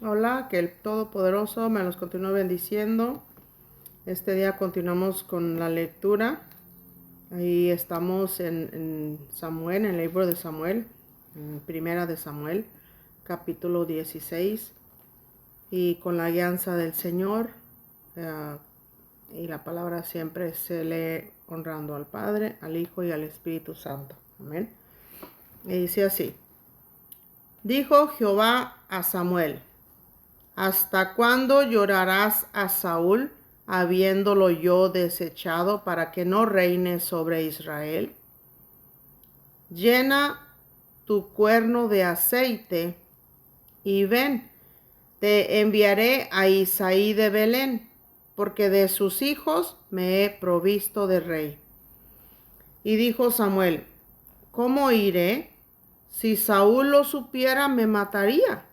Hola, que el Todopoderoso me los continúe bendiciendo. Este día continuamos con la lectura. Ahí estamos en Samuel, en el libro de Samuel, en Primera de Samuel, capítulo 16. Y con la guianza del Señor, y la palabra siempre se lee honrando al Padre, al Hijo y al Espíritu Santo. Amén. Y dice así: Dijo Jehová a Samuel: ¿Hasta cuándo llorarás a Saúl, habiéndolo yo desechado para que no reine sobre Israel? Llena tu cuerno de aceite y ven, te enviaré a Isaí de Belén, porque de sus hijos me he provisto de rey. Y dijo Samuel: ¿Cómo iré? Si Saúl lo supiera, me mataría.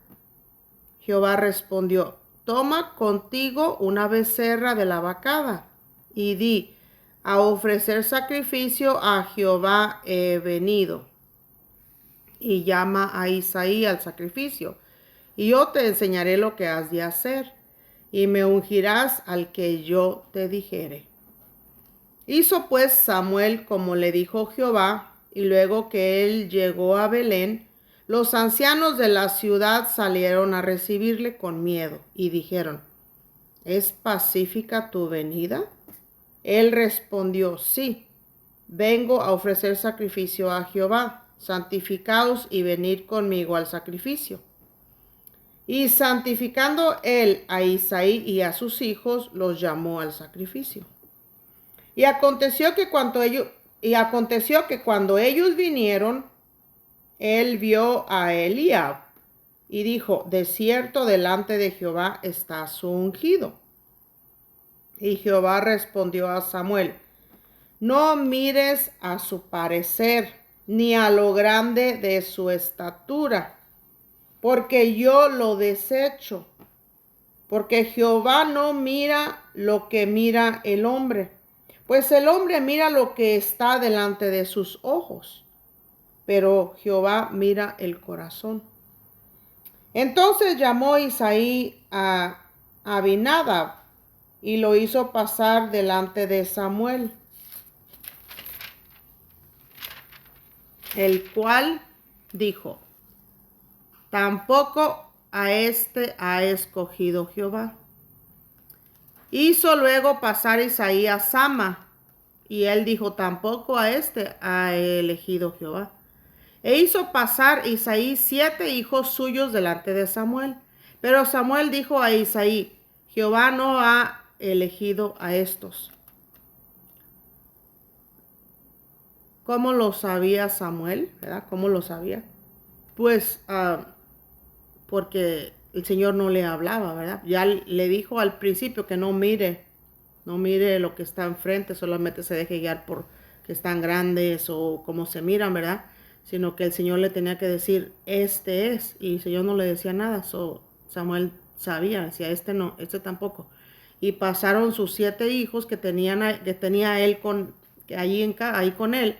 Jehová respondió: Toma contigo una becerra de la vacada, y di: A ofrecer sacrificio a Jehová he venido. Y llama a Isaí al sacrificio, y yo te enseñaré lo que has de hacer, y me ungirás al que yo te dijere. Hizo pues Samuel como le dijo Jehová, y luego que él llegó a Belén, los ancianos de la ciudad salieron a recibirle con miedo y dijeron: ¿Es pacífica tu venida? Él respondió: Sí, vengo a ofrecer sacrificio a Jehová. Santificaos y venid conmigo al sacrificio. Y santificando él a Isaí y a sus hijos, los llamó al sacrificio. Y aconteció que cuando ellos vinieron, él vio a Eliab y dijo: De cierto delante de Jehová está su ungido. Y Jehová respondió a Samuel: No mires a su parecer, ni a lo grande de su estatura, porque yo lo desecho. Porque Jehová no mira lo que mira el hombre, pues el hombre mira lo que está delante de sus ojos, pero Jehová mira el corazón. Entonces llamó Isaí a Abinadab y lo hizo pasar delante de Samuel, el cual dijo: Tampoco a este ha escogido Jehová. Hizo luego pasar Isaí a Sama, y él dijo: Tampoco a este ha elegido Jehová. E hizo pasar Isaí 7 hijos suyos delante de Samuel. Pero Samuel dijo a Isaí: Jehová no ha elegido a estos. ¿Cómo lo sabía Samuel? ¿Verdad? ¿Cómo lo sabía? Pues porque el Señor no le hablaba, ¿verdad? Ya le dijo al principio que no mire lo que está enfrente, solamente se deje guiar por que están grandes o cómo se miran, ¿verdad? Sino que el Señor le tenía que decir: este es, y el Señor no le decía nada. Samuel sabía, decía: este no, este tampoco. Y pasaron sus 7 hijos que tenía él ahí con él,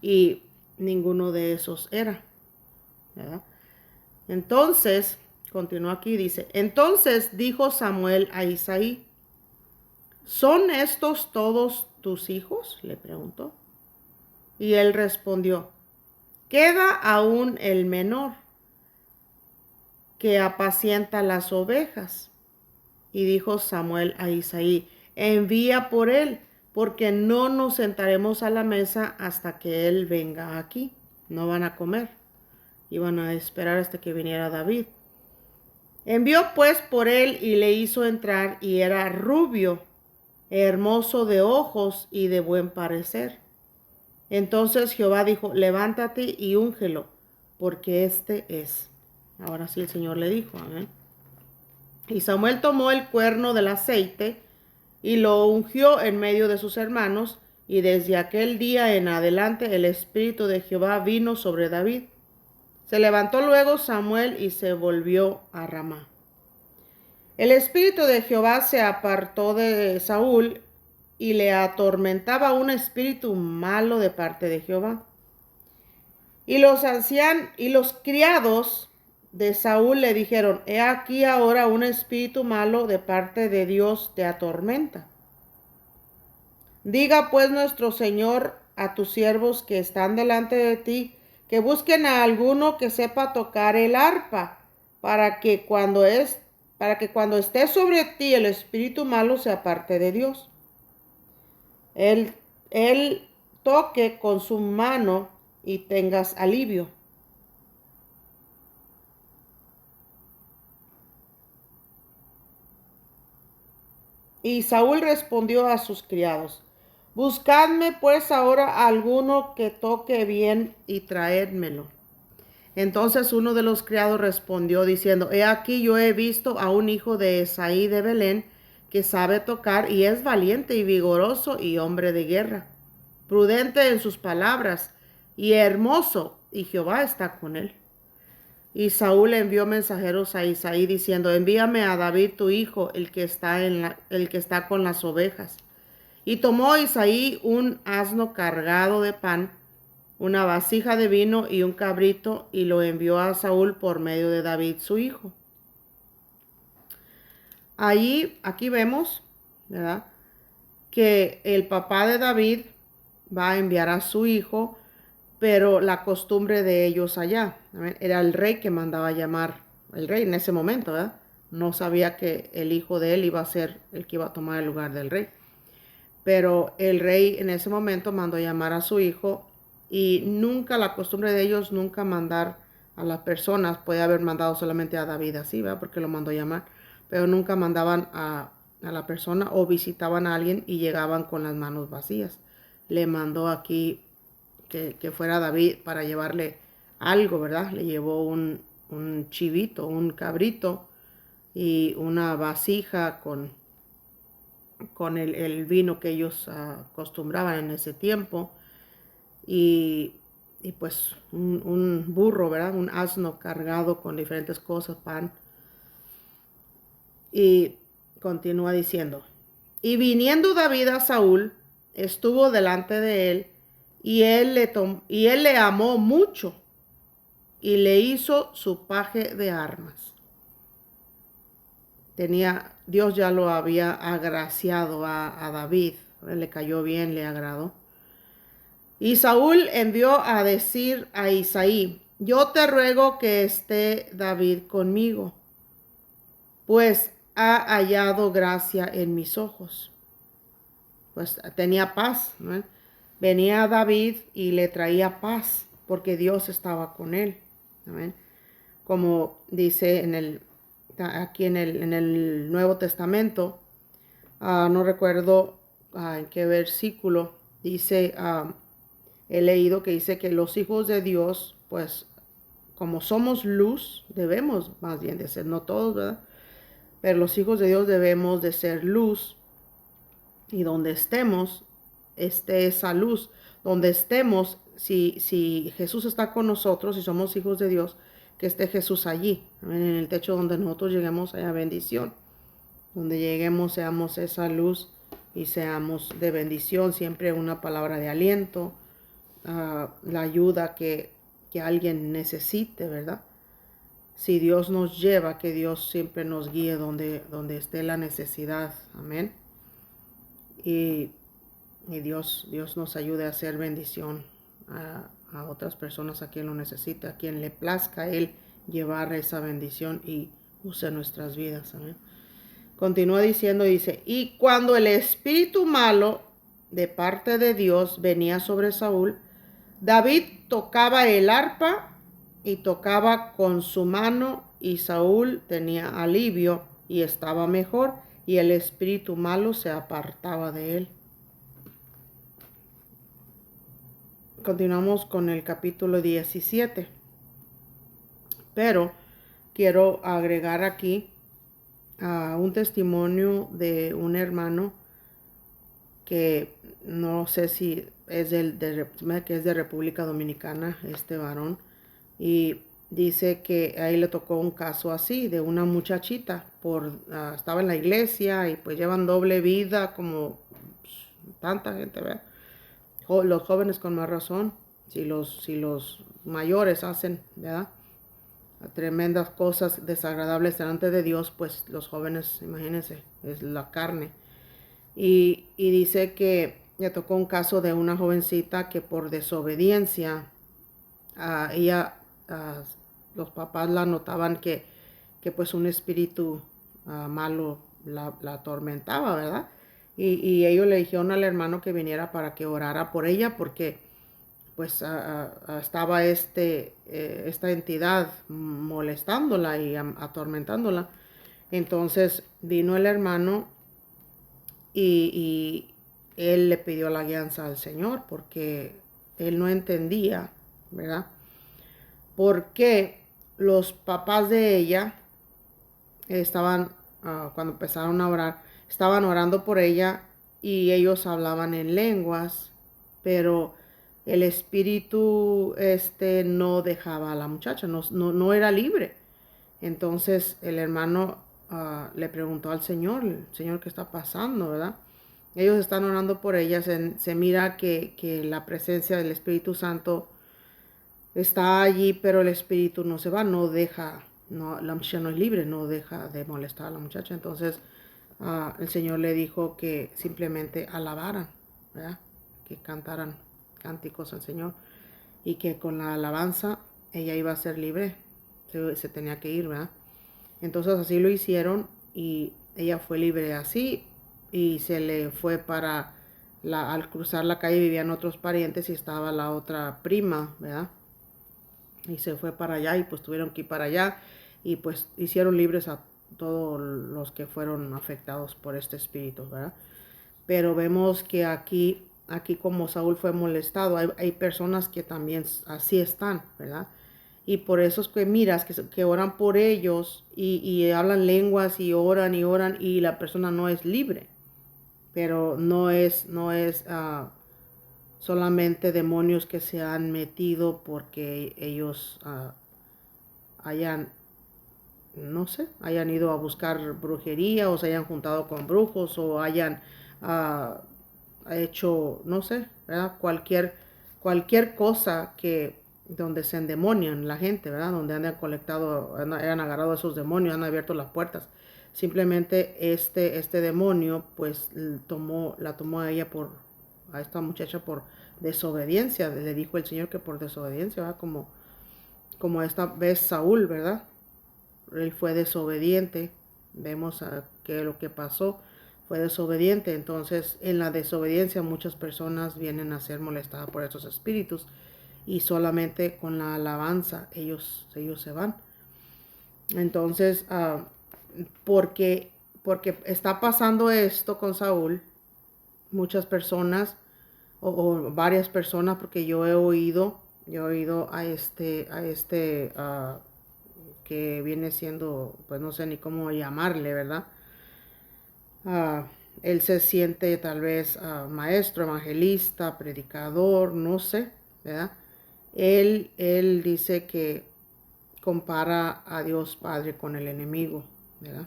y ninguno de esos era, ¿verdad? Entonces, continúa aquí, dice: Entonces dijo Samuel a Isaí: ¿Son estos todos tus hijos?, le preguntó. Y él respondió: Queda aún el menor, que apacienta las ovejas. Y dijo Samuel a Isaí: Envía por él, porque no nos sentaremos a la mesa hasta que él venga aquí. No van a comer. Iban a esperar hasta que viniera David. Envió pues por él y le hizo entrar, y era rubio, hermoso de ojos y de buen parecer. Entonces Jehová dijo: Levántate y úngelo, porque este es. Ahora sí el Señor le dijo, amén. Y Samuel tomó el cuerno del aceite y lo ungió en medio de sus hermanos, y desde aquel día en adelante el Espíritu de Jehová vino sobre David. Se levantó luego Samuel y se volvió a Ramá. El Espíritu de Jehová se apartó de Saúl, y le atormentaba un espíritu malo de parte de Jehová. Y los criados de Saúl le dijeron: he aquí ahora un espíritu malo de parte de Dios te atormenta. Diga pues nuestro Señor a tus siervos que están delante de ti, que busquen a alguno que sepa tocar el arpa, para que cuando esté sobre ti el espíritu malo se aparte de Dios. Él toque con su mano y tengas alivio. Y Saúl respondió a sus criados: buscadme pues ahora alguno que toque bien y traédmelo. Entonces uno de los criados respondió diciendo: he aquí yo he visto a un hijo de Esaí de Belén, que sabe tocar y es valiente y vigoroso y hombre de guerra, prudente en sus palabras y hermoso, y Jehová está con él. Y Saúl envió mensajeros a Isaí diciendo: envíame a David tu hijo, el que está con las ovejas. Y tomó Isaí un asno cargado de pan, una vasija de vino y un cabrito, y lo envió a Saúl por medio de David su hijo. Aquí vemos, ¿verdad?, que el papá de David va a enviar a su hijo, pero la costumbre de ellos allá, ¿verdad?, era el rey que mandaba llamar, el rey en ese momento, ¿verdad? No sabía que el hijo de él iba a ser el que iba a tomar el lugar del rey. Pero el rey en ese momento mandó llamar a su hijo, y nunca, la costumbre de ellos, nunca mandar a las personas. Puede haber mandado solamente a David así, ¿verdad?, porque lo mandó llamar, pero nunca mandaban a la persona o visitaban a alguien y llegaban con las manos vacías. Le mandó aquí que fuera David para llevarle algo, ¿verdad? Le llevó un chivito, un cabrito y una vasija con el vino que ellos acostumbraban en ese tiempo, y pues un burro, ¿verdad? Un asno cargado con diferentes cosas, pan. Y continúa diciendo: y viniendo David a Saúl, estuvo delante de él, y él le amó mucho, y le hizo su paje de armas. Dios ya lo había agraciado a David, le cayó bien, le agradó. Y Saúl envió a decir a Isaí: yo te ruego que esté David conmigo, pues ha hallado gracia en mis ojos. Pues tenía paz, ¿no? Venía David y le traía paz, porque Dios estaba con él. ¿Amén? Como dice aquí en el Nuevo Testamento, no recuerdo en qué versículo, dice, he leído que dice que los hijos de Dios, pues como somos luz, debemos más bien de ser, no todos, ¿verdad?, pero los hijos de Dios debemos de ser luz, y donde estemos, esté esa luz. Donde estemos, si Jesús está con nosotros y somos hijos de Dios, que esté Jesús allí. En el techo donde nosotros lleguemos haya bendición. Donde lleguemos seamos esa luz y seamos de bendición. Siempre una palabra de aliento, la ayuda que alguien necesite, ¿verdad? Si Dios nos lleva, que Dios siempre nos guíe donde esté la necesidad. Amén. Y Dios nos ayude a hacer bendición a otras personas, a quien lo necesita, a quien le plazca Él llevar esa bendición y use nuestras vidas. Amén. Continúa diciendo, dice: y cuando el espíritu malo de parte de Dios venía sobre Saúl, David tocaba el arpa y tocaba con su mano, y Saúl tenía alivio y estaba mejor, y el espíritu malo se apartaba de él. Continuamos con el capítulo 17. Pero quiero agregar aquí un testimonio de un hermano que no sé si es que es de República Dominicana, este varón, y dice que a él le tocó un caso así, de una muchachita, estaba en la iglesia y pues llevan doble vida como tanta gente, ¿verdad? Los jóvenes con más razón, si los mayores hacen, ¿verdad? tremendas cosas desagradables delante de Dios, pues los jóvenes, imagínense, es la carne. Y dice que le tocó un caso de una jovencita que por desobediencia, ella, ah, los papás la notaban que pues un espíritu malo la atormentaba, ¿verdad? Y ellos le dijeron al hermano que viniera para que orara por ella porque pues estaba esta entidad molestándola y atormentándola. Entonces vino el hermano y él le pidió la guianza al Señor porque él no entendía, ¿verdad? Por qué los papás de ella estaban, cuando empezaron a orar, estaban orando por ella y ellos hablaban en lenguas, pero el espíritu no dejaba a la muchacha, no era libre. Entonces el hermano le preguntó al Señor, Señor, ¿qué está pasando, verdad? Ellos están orando por ella, se mira que la presencia del Espíritu Santo está allí, pero el espíritu no se va, no deja, no, la muchacha no es libre, no deja de molestar a la muchacha. Entonces el Señor le dijo que simplemente alabaran, ¿verdad? Que cantaran cánticos al Señor y que con la alabanza ella iba a ser libre, se tenía que ir, ¿verdad? Entonces así lo hicieron y ella fue libre así y se le fue para al cruzar la calle vivían otros parientes y estaba la otra prima, ¿verdad? Y se fue para allá y pues tuvieron que ir para allá y pues hicieron libres a todos los que fueron afectados por este espíritu, ¿verdad? Pero vemos que aquí como Saúl fue molestado, hay personas que también así están, ¿verdad? Y por eso es que miras que oran por ellos y hablan lenguas y oran y la persona no es libre, pero no es solamente demonios que se han metido porque ellos hayan, no sé, hayan ido a buscar brujería o se hayan juntado con brujos o hayan ah, hecho, no sé, ¿verdad? Cualquier cosa que donde se endemonian la gente, ¿verdad? Donde han colectado, han agarrado a esos demonios, han abierto las puertas. Simplemente este demonio, pues, la tomó a esta muchacha por desobediencia. Le dijo el Señor que por desobediencia, ¿verdad? Como esta vez Saúl, ¿verdad? Él fue desobediente. Vemos que lo que pasó fue desobediente. Entonces, en la desobediencia muchas personas vienen a ser molestadas por estos espíritus y solamente con la alabanza ellos se van. Entonces, porque está pasando esto con Saúl, muchas personas o varias personas, porque yo he oído a que viene siendo, pues no sé ni cómo llamarle, ¿verdad? Ah, él se siente tal vez maestro, evangelista, predicador, no sé, ¿verdad? Él dice que compara a Dios Padre con el enemigo, ¿verdad?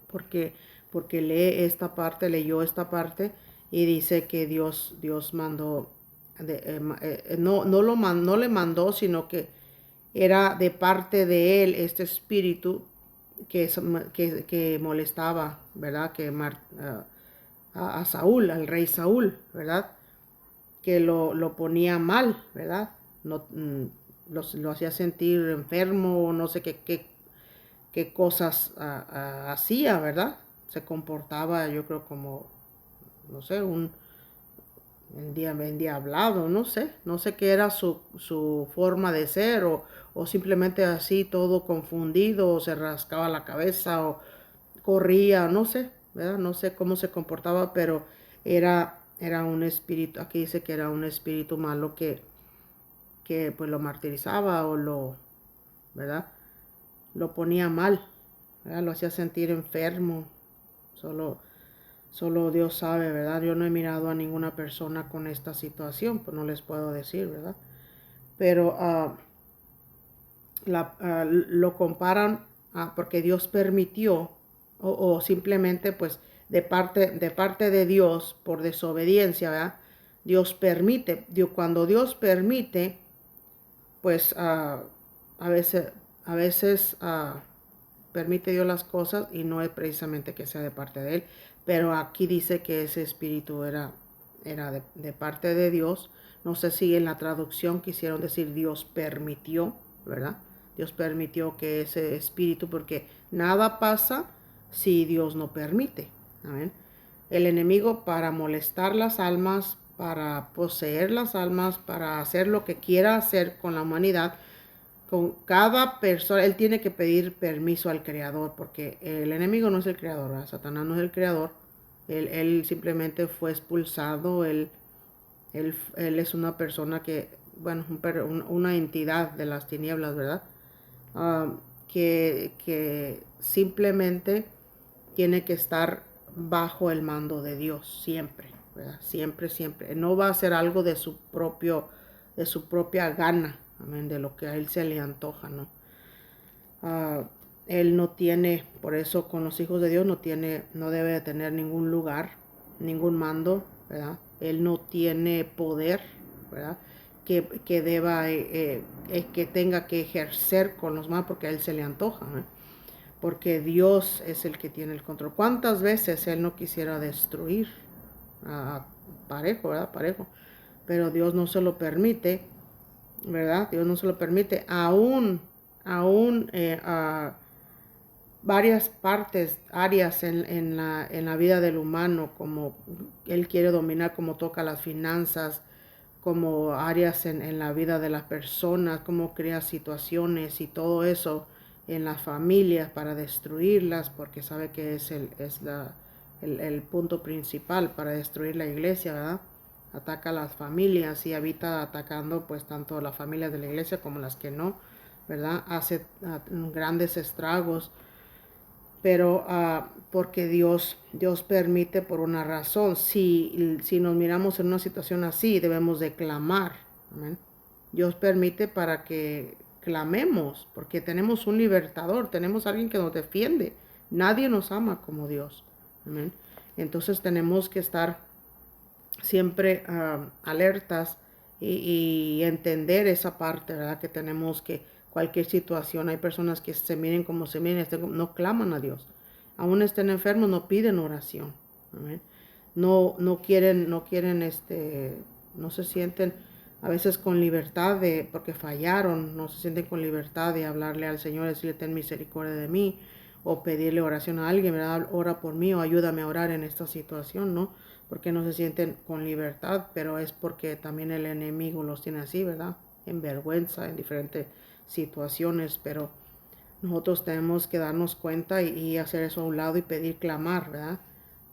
Porque, porque leyó esta parte y dice que Dios mandó, no le mandó, sino que era de parte de él este espíritu que molestaba, ¿verdad? A Saúl, al rey Saúl, ¿verdad? Que lo ponía mal, ¿verdad? No, lo hacía sentir enfermo, no sé qué cosas hacía, ¿verdad? Se comportaba, yo creo, como, no sé, un endiablado, no sé qué era su forma de ser, o simplemente así todo confundido, o se rascaba la cabeza, o corría, no sé, ¿verdad? No sé cómo se comportaba, pero era un espíritu, aquí dice que era un espíritu malo que pues lo martirizaba ¿verdad? Lo ponía mal, ¿verdad? Lo hacía sentir enfermo, solo Dios sabe, ¿verdad? Yo no he mirado a ninguna persona con esta situación, pues no les puedo decir, ¿verdad? Pero lo comparan porque Dios permitió o simplemente pues de parte de Dios por desobediencia, ¿verdad? Dios permite, cuando Dios permite, pues a veces a veces permite Dios las cosas y no es precisamente que sea de parte de Él, pero aquí dice que ese espíritu era de parte de Dios. No sé si en la traducción quisieron decir Dios permitió, ¿verdad? Dios permitió que ese espíritu, porque nada pasa si Dios no permite. Amén. El enemigo, para molestar las almas, para poseer las almas, para hacer lo que quiera hacer con la humanidad, con cada persona, él tiene que pedir permiso al creador, porque el enemigo no es el creador, ¿verdad? Satanás no es el creador. Él simplemente fue expulsado. Él es una persona que, bueno, una entidad de las tinieblas, ¿verdad? Que simplemente tiene que estar bajo el mando de Dios, siempre, ¿verdad? Siempre, siempre. No va a hacer algo de su propia gana, amén, de lo que a él se le antoja, ¿no? Él no tiene, por eso con los hijos de Dios no debe de tener ningún lugar, ningún mando, ¿verdad? Él no tiene poder, ¿verdad? Que deba, que tenga que ejercer con los demás porque a él se le antoja, ¿eh? Porque Dios es el que tiene el control. ¿Cuántas veces él no quisiera destruir a parejo, ¿verdad? Parejo. Pero Dios no se lo permite, ¿verdad? Dios no se lo permite. Aún varias áreas en la vida del humano, como él quiere dominar, como toca las finanzas, como áreas en la vida de las personas, cómo crea situaciones y todo eso en las familias para destruirlas, porque sabe que es el punto principal para destruir la iglesia, ¿verdad? Ataca a las familias y habita atacando pues tanto las familias de la iglesia como las que no, ¿verdad? Hace grandes estragos, pero porque Dios permite por una razón. Si nos miramos en una situación así, debemos de clamar. Amén. Dios permite para que clamemos, porque tenemos un libertador, tenemos alguien que nos defiende. Nadie nos ama como Dios. Amén. Entonces tenemos que estar siempre alertas y entender esa parte, ¿verdad? Que tenemos que cualquier situación, hay personas que se miren como se miren, no claman a Dios. Aún estén enfermos, no piden oración. Amén. No quieren, no se sienten a veces con libertad porque fallaron, no se sienten con libertad de hablarle al Señor, decirle ten misericordia de mí, o pedirle oración a alguien, ¿verdad? Ora por mí o ayúdame a orar en esta situación, ¿no? Porque no se sienten con libertad, pero es porque también el enemigo los tiene así, ¿verdad? En vergüenza, en diferentes situaciones, pero nosotros tenemos que darnos cuenta y hacer eso a un lado y pedir clamar, ¿verdad?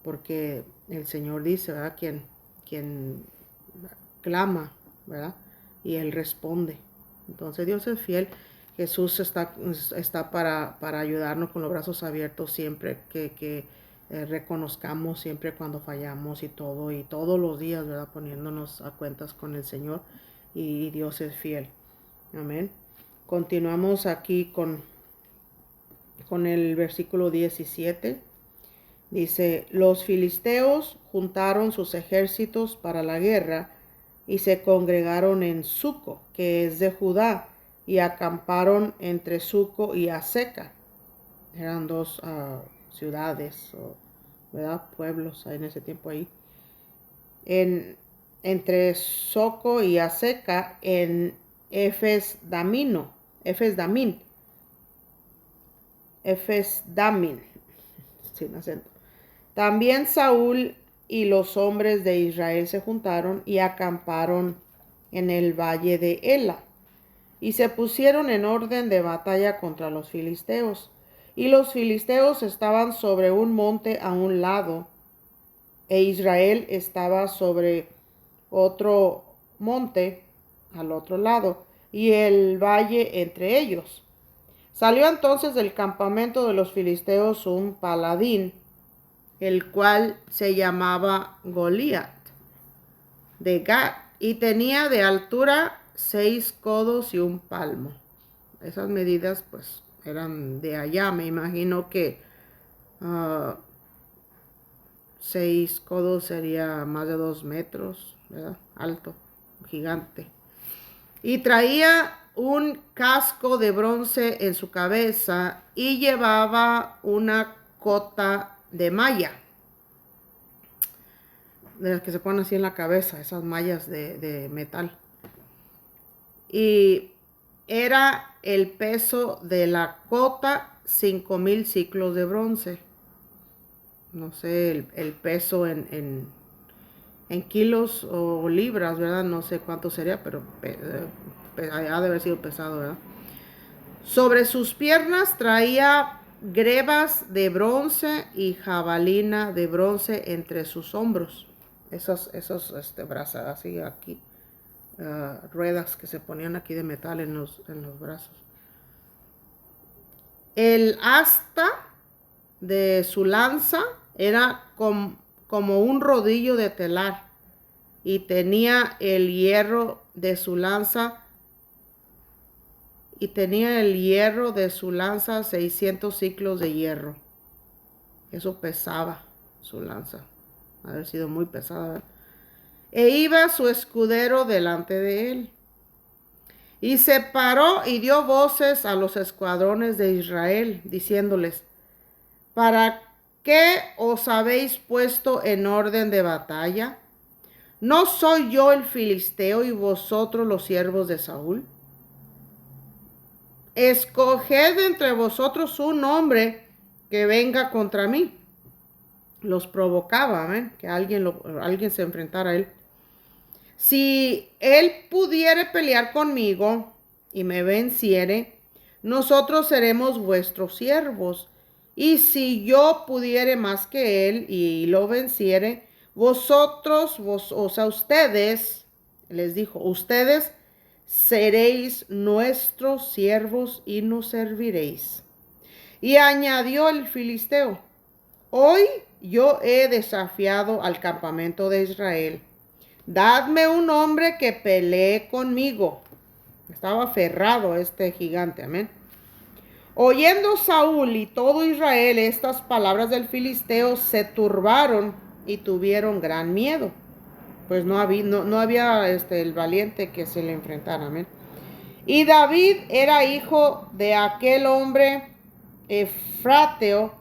Porque el Señor dice, ¿verdad? Quien clama, ¿verdad? Y Él responde. Entonces Dios es fiel. Jesús está para ayudarnos con los brazos abiertos siempre que reconozcamos siempre cuando fallamos y todos los días, ¿verdad? Poniéndonos a cuentas con el Señor y Dios es fiel. Amén. Continuamos aquí con el versículo 17. Dice, los filisteos juntaron sus ejércitos para la guerra y se congregaron en Suco, que es de Judá, y acamparon entre Suco y Aseca. Eran dos ciudades, ¿verdad? Pueblos en ese tiempo ahí. Entre Soco y Aseca en Efes-Damín, sin acento. También Saúl y los hombres de Israel se juntaron y acamparon en el valle de Ela, y se pusieron en orden de batalla contra los filisteos. Y los filisteos estaban sobre un monte a un lado, e Israel estaba sobre otro monte al otro lado, y el valle entre ellos. Salió entonces del campamento de los filisteos un paladín, el cual se llamaba Goliat, de Gat, y tenía de altura 6 codos y un palmo. Esas medidas pues eran de allá, me imagino que 6 codos sería más de 2 metros, ¿verdad? Alto, gigante. Y traía un casco de bronce en su cabeza y llevaba una cota de malla, de las que se ponen así en la cabeza, esas mallas de metal. Y era el peso de la cota 5,000 ciclos de bronce. No sé el peso en kilos o libras, ¿verdad? No sé cuánto sería, pero ha de haber sido pesado, ¿verdad? Sobre sus piernas traía grebas de bronce y jabalina de bronce entre sus hombros. Esos brazos así aquí, ruedas que se ponían aquí de metal en los brazos. El asta de su lanza era como un rodillo de telar y tenía el hierro de su lanza 600 ciclos de hierro. Eso pesaba su lanza. Haber sido muy pesada, ¿verdad? E iba su escudero delante de él. Y se paró y dio voces a los escuadrones de Israel, diciéndoles: ¿para qué os habéis puesto en orden de batalla? ¿No soy yo el filisteo y vosotros los siervos de Saúl? Escoged entre vosotros un hombre que venga contra mí. Los provocaba, ¿eh? Que alguien se enfrentara a él. Si él pudiere pelear conmigo y me venciere, nosotros seremos vuestros siervos. Y si yo pudiere más que él y lo venciere, ustedes, les dijo, ustedes seréis nuestros siervos y nos serviréis. Y añadió el filisteo: hoy yo he desafiado al campamento de Israel. Dadme un hombre que pelee conmigo. Estaba aferrado este gigante, amén. Oyendo Saúl y todo Israel estas palabras del filisteo, se turbaron y tuvieron gran miedo. Pues no había el valiente que se le enfrentara, amén. Y David era hijo de aquel hombre efrateo,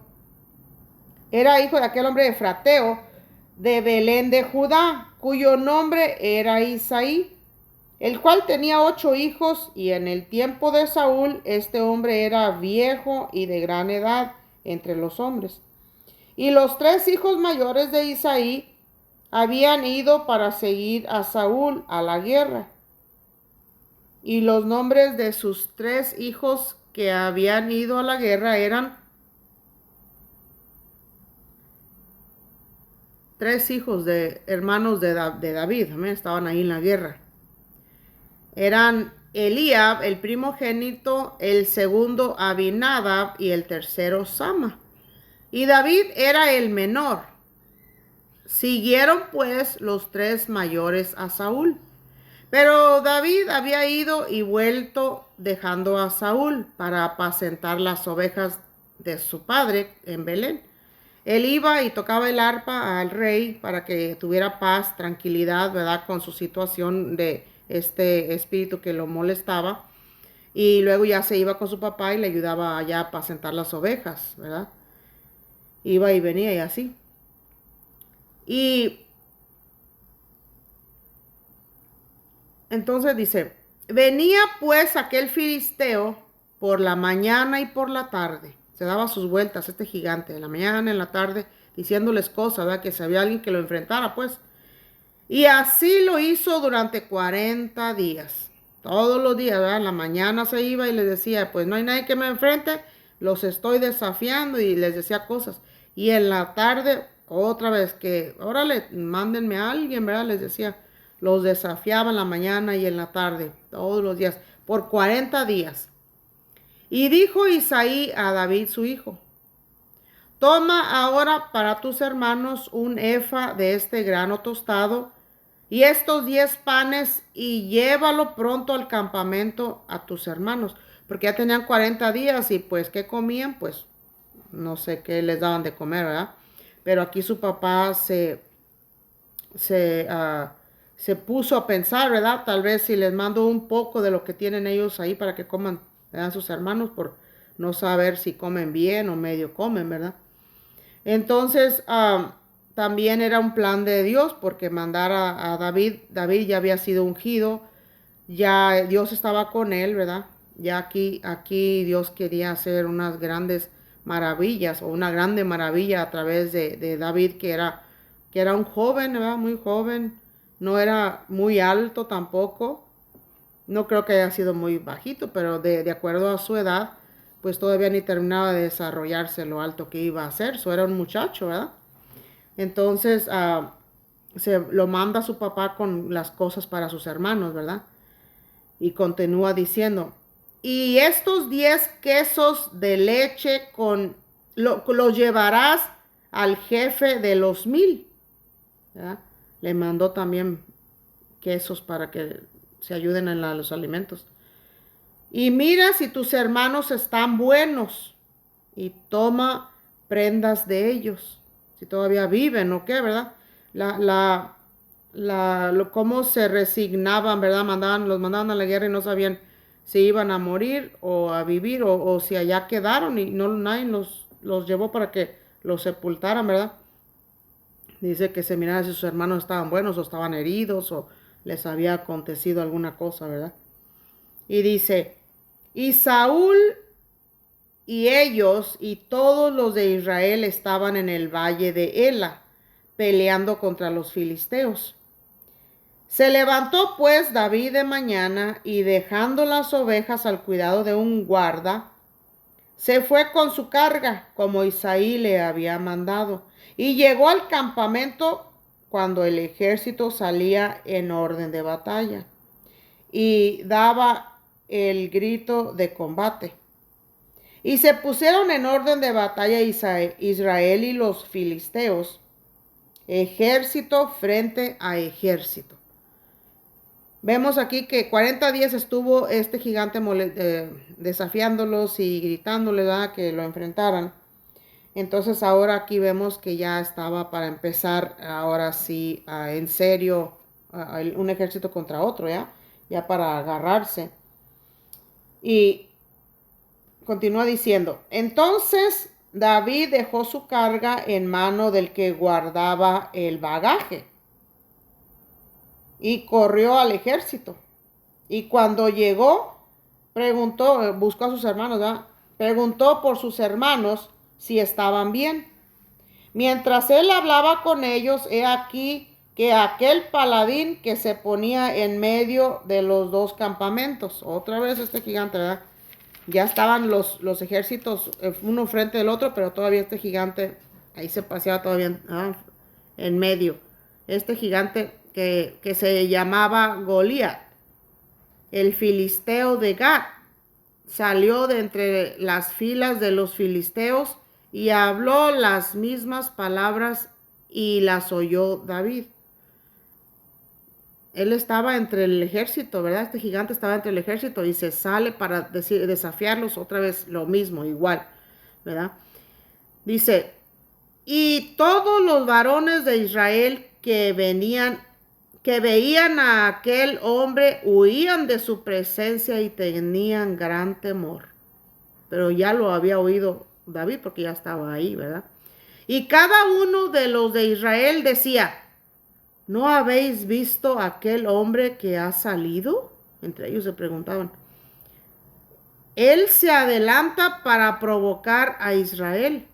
de Belén de Judá, cuyo nombre era Isaí, el cual tenía 8 hijos, y en el tiempo de Saúl este hombre era viejo y de gran edad entre los hombres. Y los 3 hijos mayores de Isaí habían ido para seguir a Saúl a la guerra. Y los nombres de sus 3 hijos que habían ido a la guerra eran 3 hijos de hermanos de David, ¿también? Estaban ahí en la guerra. Eran Eliab, el primogénito, el segundo Abinadab y el tercero Sama. Y David era el menor. Siguieron pues los 3 mayores a Saúl. Pero David había ido y vuelto dejando a Saúl para apacentar las ovejas de su padre en Belén. Él iba y tocaba el arpa al rey para que tuviera paz, tranquilidad, ¿verdad? Con su situación de este espíritu que lo molestaba. Y luego ya se iba con su papá y le ayudaba allá a apacentar las ovejas, ¿verdad? Iba y venía y así. Y entonces dice: venía pues aquel filisteo por la mañana y por la tarde. Se daba sus vueltas este gigante, en la mañana, en la tarde, diciéndoles cosas, ¿verdad? Que si había alguien que lo enfrentara, pues. Y así lo hizo durante 40 días. Todos los días, ¿verdad? En la mañana se iba y les decía: pues no hay nadie que me enfrente, los estoy desafiando, y les decía cosas. Y en la tarde, otra vez, que órale, mándenme a alguien, ¿verdad? Les decía. Los desafiaba en la mañana y en la tarde, todos los días, por 40 días. Y dijo Isaí a David su hijo: toma ahora para tus hermanos un efa de este grano tostado y estos 10 panes, y llévalo pronto al campamento a tus hermanos. Porque ya tenían 40 días y pues, ¿qué comían? Pues no sé qué les daban de comer, ¿verdad? Pero aquí su papá se se puso a pensar, ¿verdad? Tal vez si les mando un poco de lo que tienen ellos ahí para que coman, ¿verdad? Sus hermanos, por no saber si comen bien o medio comen, ¿verdad? Entonces, también era un plan de Dios porque mandara a David. David ya había sido ungido, ya Dios estaba con él, ¿verdad? Ya aquí Dios quería hacer unas grandes maravillas o una grande maravilla a través de David, que era un joven, ¿verdad? Muy joven, no era muy alto tampoco, no creo que haya sido muy bajito, pero de acuerdo a su edad, pues todavía ni terminaba de desarrollarse lo alto que iba a ser, eso era un muchacho, ¿verdad? Entonces, se lo manda a su papá con las cosas para sus hermanos, ¿verdad? Y continúa diciendo, y estos 10 quesos de leche los llevarás al jefe de los 1000, ¿verdad? Le mandó también quesos para que se ayuden en los alimentos. Y mira si tus hermanos están buenos y toma prendas de ellos, si todavía viven o qué, ¿verdad? Cómo se resignaban, ¿verdad? Los mandaban a la guerra y no sabían si iban a morir o a vivir o si allá quedaron y no nadie los llevó para que los sepultaran, ¿verdad? Dice que se mirara si sus hermanos estaban buenos o estaban heridos o les había acontecido alguna cosa, ¿verdad? Y dice, y Saúl y ellos y todos los de Israel estaban en el valle de Ela, peleando contra los filisteos. Se levantó pues David de mañana y dejando las ovejas al cuidado de un guarda, se fue con su carga, como Isaí le había mandado, y llegó al campamento cuando el ejército salía en orden de batalla y daba el grito de combate. Y se pusieron en orden de batalla Israel y los filisteos, ejército frente a ejército. Vemos aquí que 40 días estuvo este gigante desafiándolos y gritándoles, ¿verdad?, que lo enfrentaran. Entonces ahora aquí vemos que ya estaba para empezar, ahora sí, en serio, un ejército contra otro, ya para agarrarse. Y continúa diciendo, entonces David dejó su carga en mano del que guardaba el bagaje y corrió al ejército. Y cuando llegó, preguntó, buscó a sus hermanos, ¿verdad? Preguntó por sus hermanos si estaban bien. Mientras él hablaba con ellos, he aquí que aquel paladín que se ponía en medio de los dos campamentos, otra vez este gigante, ¿verdad? Ya estaban los ejércitos uno frente del otro, pero todavía este gigante ahí se paseaba todavía en medio. Este gigante que se llamaba Goliat, el filisteo de Gat, salió de entre las filas de los filisteos y habló las mismas palabras y las oyó David. Él estaba entre el ejército, ¿verdad? Este gigante estaba entre el ejército y se sale para desafiarlos otra vez, lo mismo, igual, ¿verdad? Dice, y todos los varones de Israel que veían a aquel hombre, huían de su presencia y tenían gran temor. Pero ya lo había oído David porque ya estaba ahí, ¿verdad? Y cada uno de los de Israel decía, ¿no habéis visto aquel hombre que ha salido? Entre ellos se preguntaban. Él se adelanta para provocar a Israel.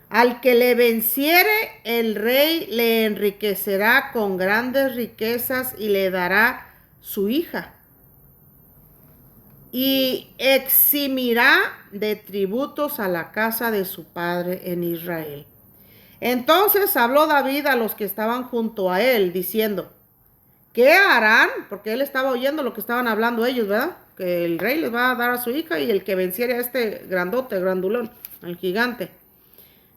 Al que le venciere, el rey le enriquecerá con grandes riquezas y le dará su hija. Y eximirá de tributos a la casa de su padre en Israel. Entonces habló David a los que estaban junto a él, diciendo, ¿qué harán? Porque él estaba oyendo lo que estaban hablando ellos, ¿verdad? Que el rey les va a dar a su hija y el que venciere a este grandote, grandulón, al gigante.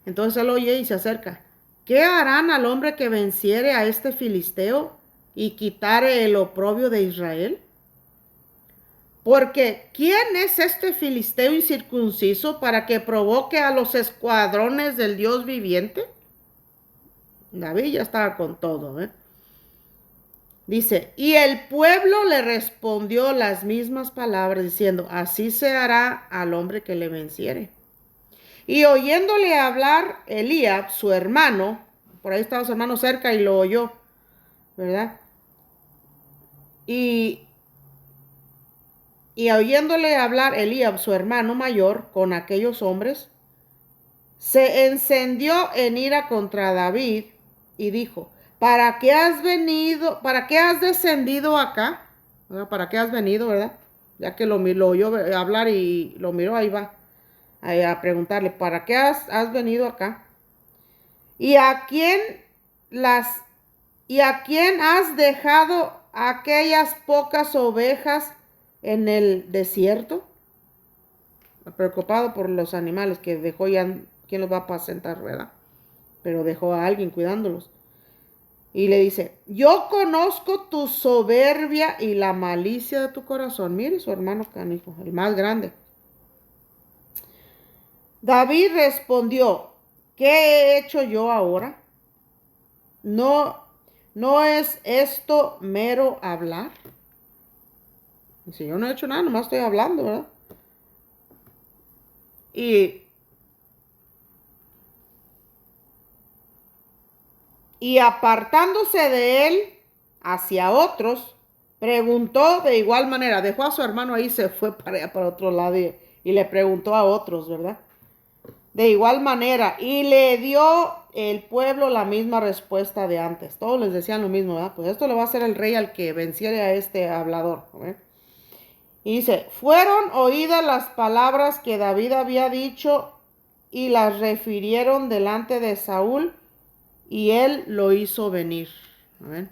Entonces él oye y se acerca. ¿Qué harán al hombre que venciere a este filisteo y quitare el oprobio de Israel? Porque ¿quién es este filisteo incircunciso para que provoque a los escuadrones del Dios viviente? David ya estaba con todo, ¿eh? Dice, y el pueblo le respondió las mismas palabras, diciendo, así se hará al hombre que le venciere. Y oyéndole hablar Eliab, su hermano, por ahí estaba su hermano cerca y lo oyó, ¿verdad? Y, y oyéndole hablar Eliab, su hermano mayor, con aquellos hombres, se encendió en ira contra David y dijo, ¿para qué has venido, para qué has descendido acá? ¿Verdad? ¿Para qué has venido, verdad? Ya que lo oyó hablar y lo miró, ahí va a preguntarle, ¿para qué has venido acá? ¿Y a quién las y a quién has dejado aquellas pocas ovejas en el desierto? Preocupado por los animales que dejó ya, ¿quién los va a apacentar, verdad? Pero dejó a alguien cuidándolos. Y le dice, yo conozco tu soberbia y la malicia de tu corazón. Mire su hermano canijo, el más grande. David respondió, ¿qué he hecho yo ahora? ¿No es esto mero hablar? Dice, yo no he hecho nada, nomás estoy hablando, ¿verdad? Y apartándose de él hacia otros, preguntó de igual manera, dejó a su hermano ahí, se fue para allá, para otro lado y le preguntó a otros, ¿verdad? De igual manera, y le dio el pueblo la misma respuesta de antes. Todos les decían lo mismo, ¿verdad? Pues esto le va a hacer el rey al que venciere a este hablador, ¿verdad? Y dice, fueron oídas las palabras que David había dicho y las refirieron delante de Saúl y él lo hizo venir. ¿Ven?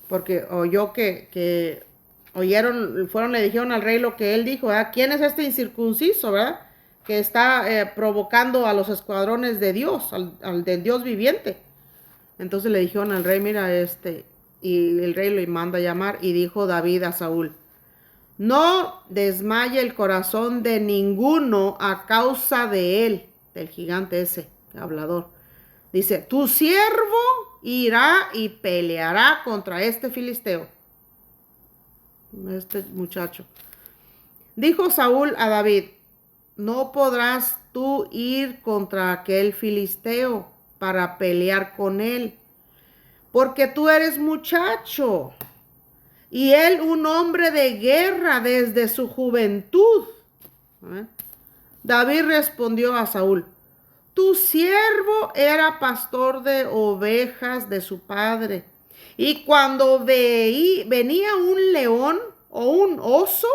Porque oyó que oyeron, le dijeron al rey lo que él dijo, ¿verdad? ¿Quién es este incircunciso, verdad? Que está provocando a los escuadrones de Dios, al del Dios viviente. Entonces le dijeron al rey, mira, y el rey lo manda a llamar y dijo David a Saúl, no desmaye el corazón de ninguno a causa de él, del gigante ese, hablador. Dice, tu siervo irá y peleará contra este filisteo. Este muchacho. Dijo Saúl a David, no podrás tú ir contra aquel filisteo para pelear con él, porque tú eres muchacho y él un hombre de guerra desde su juventud. David respondió a Saúl, tu siervo era pastor de ovejas de su padre. Y cuando venía un león o un oso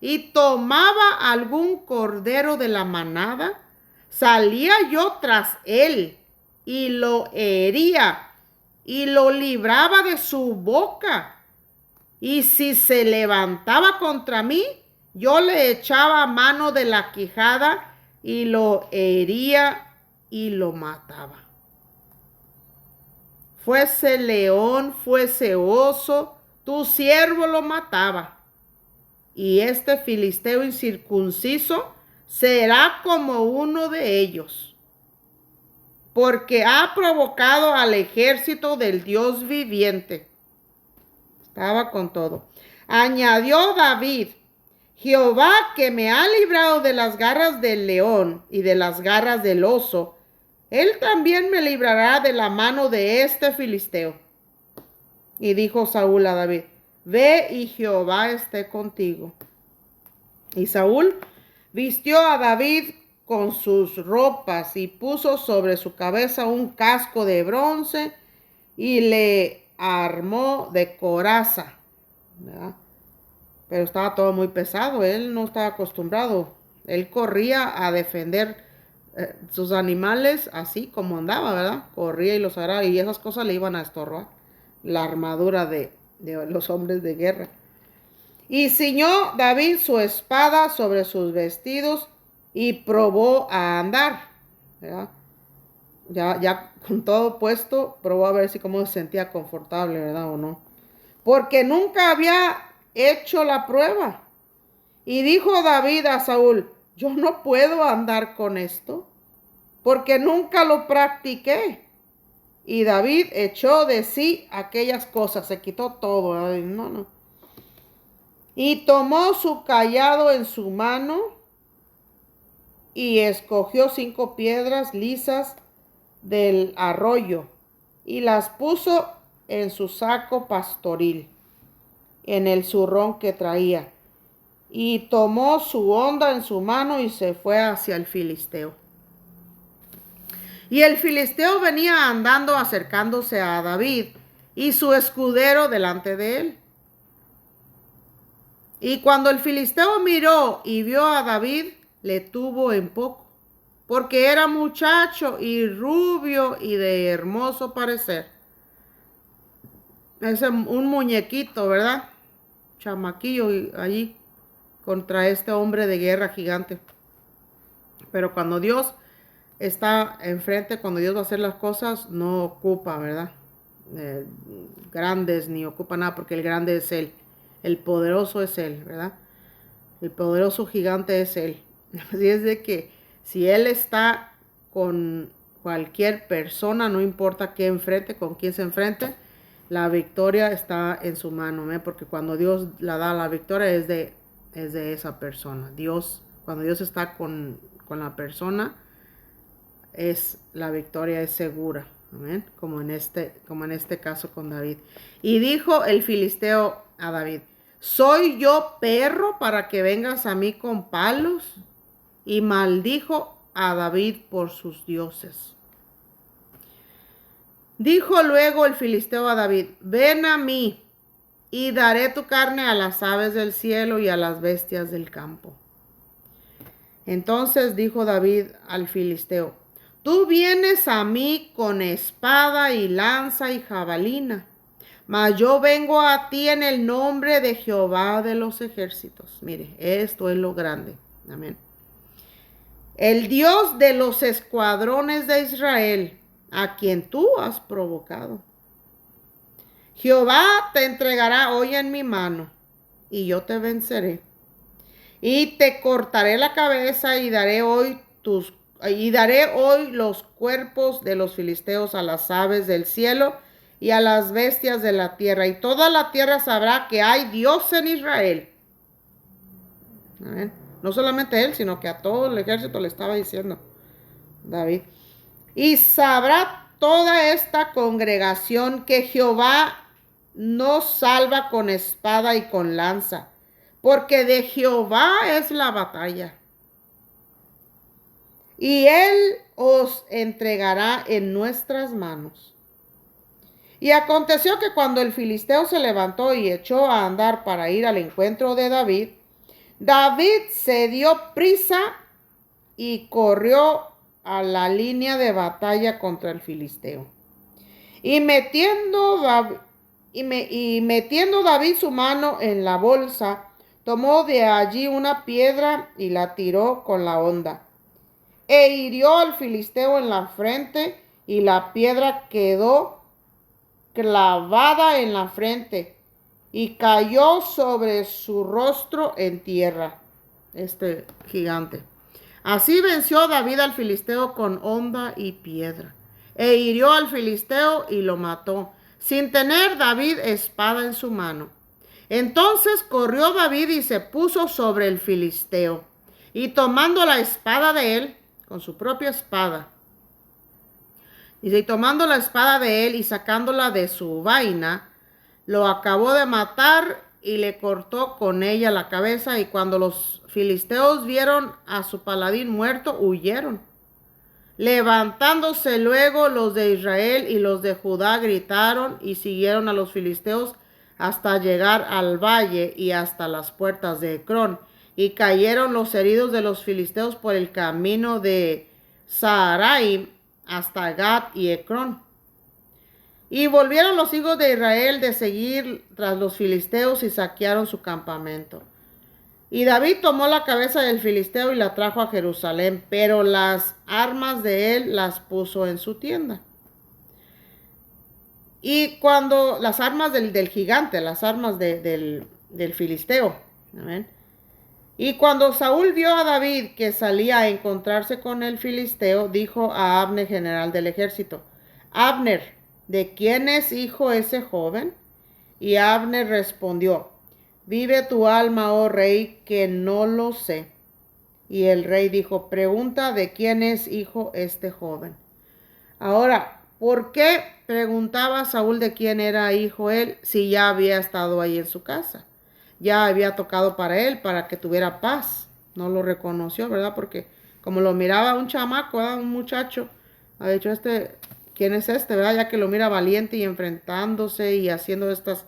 y tomaba algún cordero de la manada, salía yo tras él y lo hería y lo libraba de su boca. Y si se levantaba contra mí, yo le echaba mano de la quijada y lo hería y lo mataba. Fuese león, fuese oso, tu siervo lo mataba. Y este filisteo incircunciso será como uno de ellos, porque ha provocado al ejército del Dios viviente. Estaba con todo. Añadió David, Jehová que me ha librado de las garras del león y de las garras del oso, él también me librará de la mano de este filisteo. Y dijo Saúl a David, ve y Jehová esté contigo. Y Saúl vistió a David con sus ropas y puso sobre su cabeza un casco de bronce y le armó de coraza, ¿verdad? Pero estaba todo muy pesado, él no estaba acostumbrado. Él corría a defender sus animales así como andaba, ¿verdad? Corría y los agarraba y esas cosas le iban a estorbar la armadura de los hombres de guerra. Y ciñó David su espada sobre sus vestidos y probó a andar, ¿verdad? Ya con todo puesto, probó a ver si cómo se sentía confortable, ¿verdad? O no. Porque nunca había hecho la prueba. Y dijo David a Saúl, yo no puedo andar con esto, porque nunca lo practiqué. Y David echó de sí aquellas cosas, se quitó todo. Ay, no. Y tomó su cayado en su mano y escogió 5 piedras lisas del arroyo y las puso en su saco pastoril, en el zurrón que traía. Y tomó su honda en su mano y se fue hacia el filisteo. Y el filisteo venía andando acercándose a David y su escudero delante de él. Y cuando el filisteo miró y vio a David, le tuvo en poco, porque era muchacho y rubio y de hermoso parecer. Es un muñequito, ¿verdad? Chamaquillo allí contra este hombre de guerra gigante. Pero cuando Dios está enfrente, cuando Dios va a hacer las cosas, no ocupa, ¿verdad? Grandes ni ocupa nada, porque el grande es Él. El poderoso es Él, ¿verdad? El poderoso gigante es Él. Así es de que si Él está con cualquier persona, no importa qué enfrente, con quién se enfrente, la victoria está en su mano, ¿eh? Porque cuando Dios la da la victoria es de esa persona. Cuando Dios está con la persona, la victoria es segura. Amén. Como en este caso con David. Y dijo el filisteo a David: ¿soy yo perro para que vengas a mí con palos? Y maldijo a David por sus dioses. Dijo luego el filisteo a David: ven a mí y daré tu carne a las aves del cielo y a las bestias del campo. Entonces dijo David al filisteo: tú vienes a mí con espada y lanza y jabalina, mas yo vengo a ti en el nombre de Jehová de los ejércitos. Mire, esto es lo grande. Amén. El Dios de los escuadrones de Israel, a quien tú has provocado. Jehová te entregará hoy en mi mano, y yo te venceré. Y te cortaré la cabeza y daré hoy los cuerpos de los filisteos a las aves del cielo y a las bestias de la tierra. Y toda la tierra sabrá que hay Dios en Israel. Amén. No solamente él, sino que a todo el ejército le estaba diciendo David. Y sabrá toda esta congregación que Jehová no salva con espada y con lanza, porque de Jehová es la batalla. Y él os entregará en nuestras manos. Y aconteció que cuando el filisteo se levantó y echó a andar para ir al encuentro de David, David se dio prisa y corrió a la línea de batalla contra el filisteo. Y metiendo David su mano en la bolsa, tomó de allí una piedra y la tiró con la honda. E hirió al filisteo en la frente, y la piedra quedó clavada en la frente y cayó sobre su rostro en tierra. Este gigante. Así venció David al filisteo con honda y piedra, e hirió al filisteo y lo mató, sin tener David espada en su mano. Entonces corrió David y se puso sobre el filisteo, y tomando la espada de él, con su propia espada, y tomando la espada de él y sacándola de su vaina, lo acabó de matar y le cortó con ella la cabeza. Y cuando los filisteos vieron a su paladín muerto, huyeron. Levantándose luego los de Israel y los de Judá gritaron y siguieron a los filisteos hasta llegar al valle y hasta las puertas de Ecrón. Y cayeron los heridos de los filisteos por el camino de Saharaim hasta Gat y Ecrón. Y volvieron los hijos de Israel de seguir tras los filisteos y saquearon su campamento. Y David tomó la cabeza del filisteo y la trajo a Jerusalén, pero las armas de él las puso en su tienda. Y cuando las armas del gigante, las armas del filisteo. Amén. Y cuando Saúl vio a David que salía a encontrarse con el filisteo, dijo a Abner, general del ejército: Abner, ¿de quién es hijo ese joven? Y Abner respondió, vive tu alma, oh rey, que no lo sé. Y el rey dijo, pregunta de quién es hijo este joven. Ahora, ¿por qué preguntaba Saúl de quién era hijo él si ya había estado ahí en su casa? Ya había tocado para él, para que tuviera paz. No lo reconoció, ¿verdad? Porque como lo miraba un chamaco, ¿verdad? Un muchacho, ha dicho ¿quién es este, verdad? Ya que lo mira valiente y enfrentándose y haciendo estas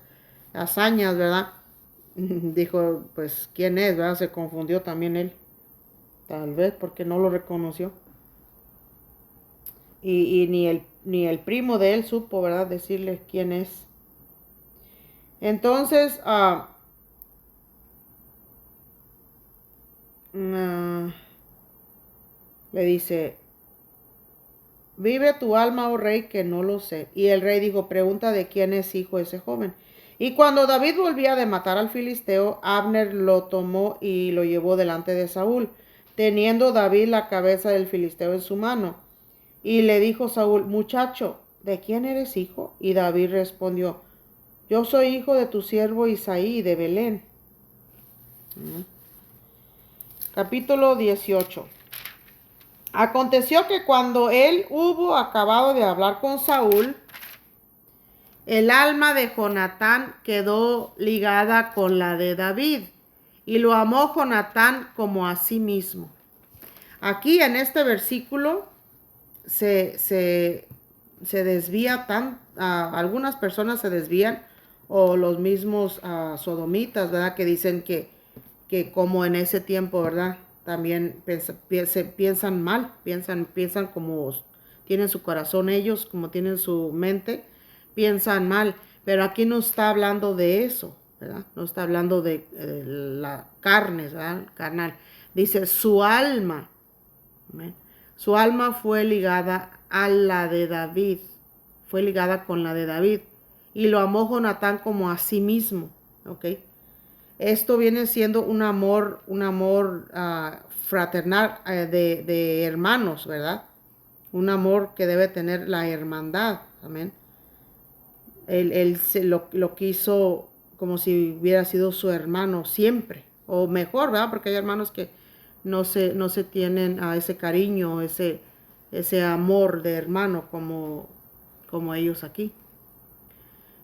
hazañas, ¿verdad? Dijo, pues, ¿quién es, verdad? Se confundió también él, tal vez porque no lo reconoció. Y ni el primo de él supo, ¿verdad? Decirle quién es. Entonces, le dice, vive tu alma, oh rey, que no lo sé. Y el rey dijo, pregunta de quién es hijo ese joven. Y cuando David volvía de matar al filisteo, Abner lo tomó y lo llevó delante de Saúl, teniendo David la cabeza del filisteo en su mano. Y le dijo Saúl, muchacho, ¿de quién eres hijo? Y David respondió, yo soy hijo de tu siervo Isaí de Belén. Capítulo 18. Aconteció que cuando él hubo acabado de hablar con Saúl, el alma de Jonatán quedó ligada con la de David, y lo amó Jonatán como a sí mismo. Aquí en este versículo se desvía algunas personas se desvían, o los mismos sodomitas, ¿verdad? Que dicen que como en ese tiempo, ¿verdad? También piensan mal, piensan como tienen su corazón ellos, como tienen su mente, piensan mal. Pero aquí no está hablando de eso, ¿verdad? No está hablando de la carne, ¿verdad? Carnal. Dice su alma. ¿Ven? Su alma fue ligada a la de David, fue ligada con la de David, y lo amó Jonatán como a sí mismo, ¿ok? Esto viene siendo un amor fraternal, de hermanos, ¿verdad? Un amor que debe tener la hermandad, amén. Él lo quiso como si hubiera sido su hermano siempre, o mejor, ¿verdad? Porque hay hermanos que no se tienen a ese cariño, ese amor de hermano como ellos aquí.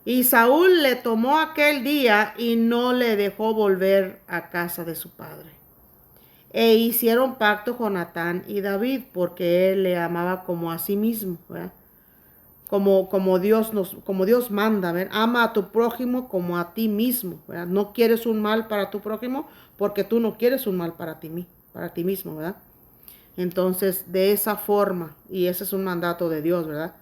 Y Saúl le tomó aquel día y no le dejó volver a casa de su padre. E hicieron pacto Jonatán y David, porque él le amaba como a sí mismo, ¿verdad? Como Dios manda, ¿verdad? Ama a tu prójimo como a ti mismo, ¿verdad? No quieres un mal para tu prójimo porque tú no quieres un mal para ti mismo, ¿verdad? Entonces, de esa forma, y ese es un mandato de Dios, ¿verdad?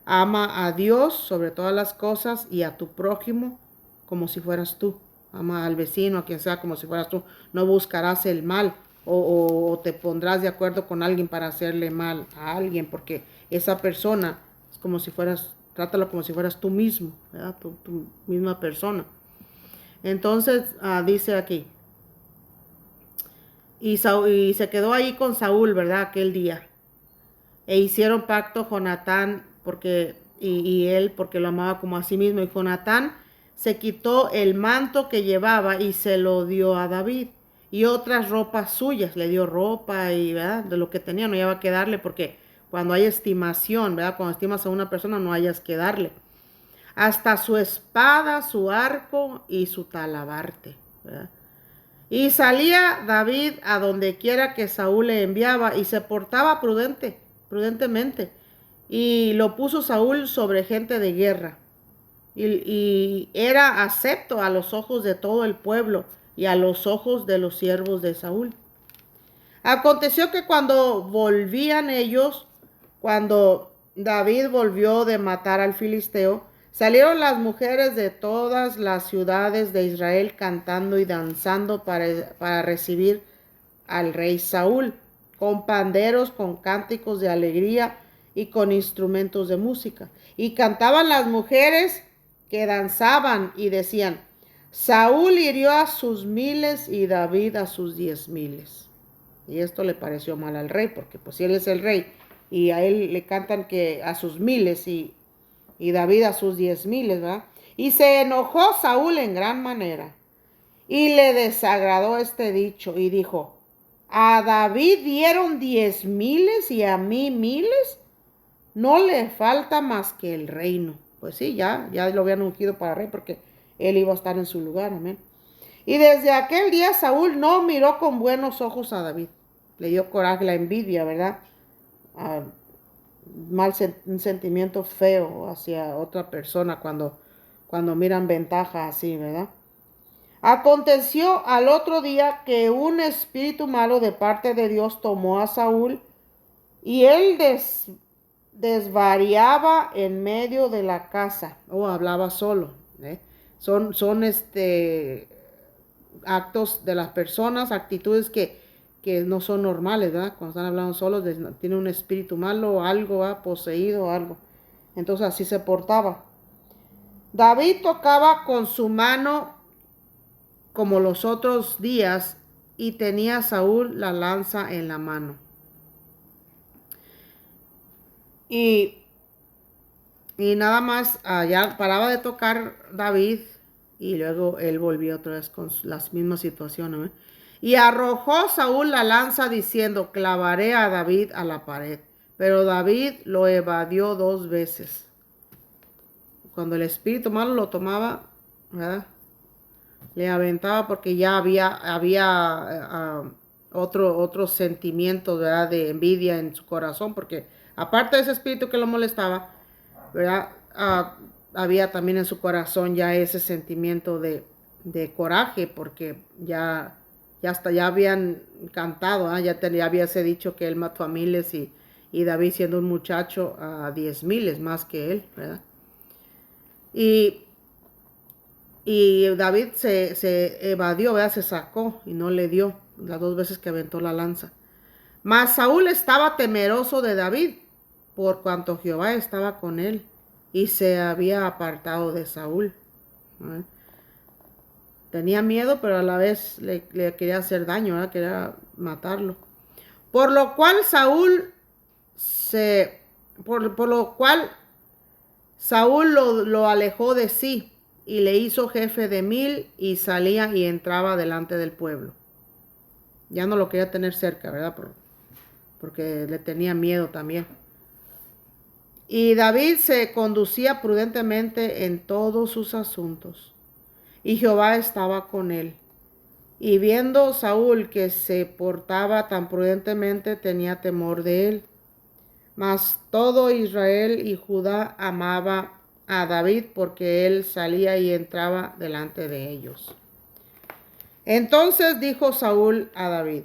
Ama a Dios sobre todas las cosas y a tu prójimo como si fueras tú. Ama al vecino, a quien sea, como si fueras tú. No buscarás el mal o te pondrás de acuerdo con alguien para hacerle mal a alguien, porque esa persona es como si fueras, trátalo como si fueras tú mismo, ¿verdad? Tu misma persona. Entonces, dice aquí, y se quedó ahí con Saúl, ¿verdad? Aquel día. E hicieron pacto Jonatán y él porque lo amaba como a sí mismo. Y Jonatán se quitó el manto que llevaba y se lo dio a David. Y otras ropas suyas, le dio ropa y, ¿verdad? De lo que tenía, no había que darle, porque cuando hay estimación, ¿verdad? Cuando estimas a una persona no hayas que darle. Hasta su espada, su arco y su talabarte, ¿verdad? Y salía David a donde quiera que Saúl le enviaba y se portaba prudentemente. Y lo puso Saúl sobre gente de guerra. Y era acepto a los ojos de todo el pueblo y a los ojos de los siervos de Saúl. Aconteció que cuando David volvió de matar al filisteo, salieron las mujeres de todas las ciudades de Israel cantando y danzando para recibir al rey Saúl, con panderos, con cánticos de alegría y con instrumentos de música. Y cantaban las mujeres que danzaban y decían, Saúl hirió a sus miles y David a sus 10,000. Y esto le pareció mal al rey, porque pues si él es el rey y a él le cantan que a sus miles y David a sus 10,000, ¿verdad? Y se enojó Saúl en gran manera y le desagradó este dicho y dijo, a David dieron 10,000 y a mí 1,000, no le falta más que el reino. Pues sí, ya lo habían ungido para rey porque él iba a estar en su lugar, amén. Y desde aquel día Saúl no miró con buenos ojos a David. Le dio coraje, la envidia, ¿verdad? Ah, un sentimiento feo hacia otra persona cuando miran ventaja así, ¿verdad? Aconteció al otro día que un espíritu malo de parte de Dios tomó a Saúl y él desvariaba en medio de la casa o hablaba solo. Son actos de las personas, actitudes que no son normales, ¿verdad? Cuando están hablando solos, tiene un espíritu malo o algo, ¿verdad? Poseído o algo. Entonces así se portaba. David tocaba con su mano como los otros días y tenía Saúl la lanza en la mano. Y nada más ya paraba de tocar David y luego él volvió otra vez con las mismas situaciones. Y arrojó Saúl la lanza diciendo, clavaré a David a la pared. Pero David lo evadió 2 veces. Cuando el espíritu malo lo tomaba, ¿verdad? Le aventaba porque ya había otro sentimiento, ¿verdad? De envidia en su corazón, porque aparte de ese espíritu que lo molestaba, ¿verdad? Había también en su corazón ya ese sentimiento de coraje, porque ya habían cantado, ya había ese dicho que él mató a miles y David siendo un muchacho a 10,000 más que él, ¿verdad? Y David se evadió, ¿verdad? Se sacó y no le dio las 2 veces que aventó la lanza. Mas Saúl estaba temeroso de David, por cuanto Jehová estaba con él, y se había apartado de Saúl. Tenía miedo, pero a la vez le quería hacer daño, ¿verdad? Quería matarlo. Por lo cual Saúl lo alejó de sí y le hizo jefe de 1,000 y salía y entraba delante del pueblo. Ya no lo quería tener cerca, ¿verdad? Porque le tenía miedo también. Y David se conducía prudentemente en todos sus asuntos, y Jehová estaba con él. Y viendo Saúl que se portaba tan prudentemente, tenía temor de él. Mas todo Israel y Judá amaba a David porque él salía y entraba delante de ellos. Entonces dijo Saúl a David,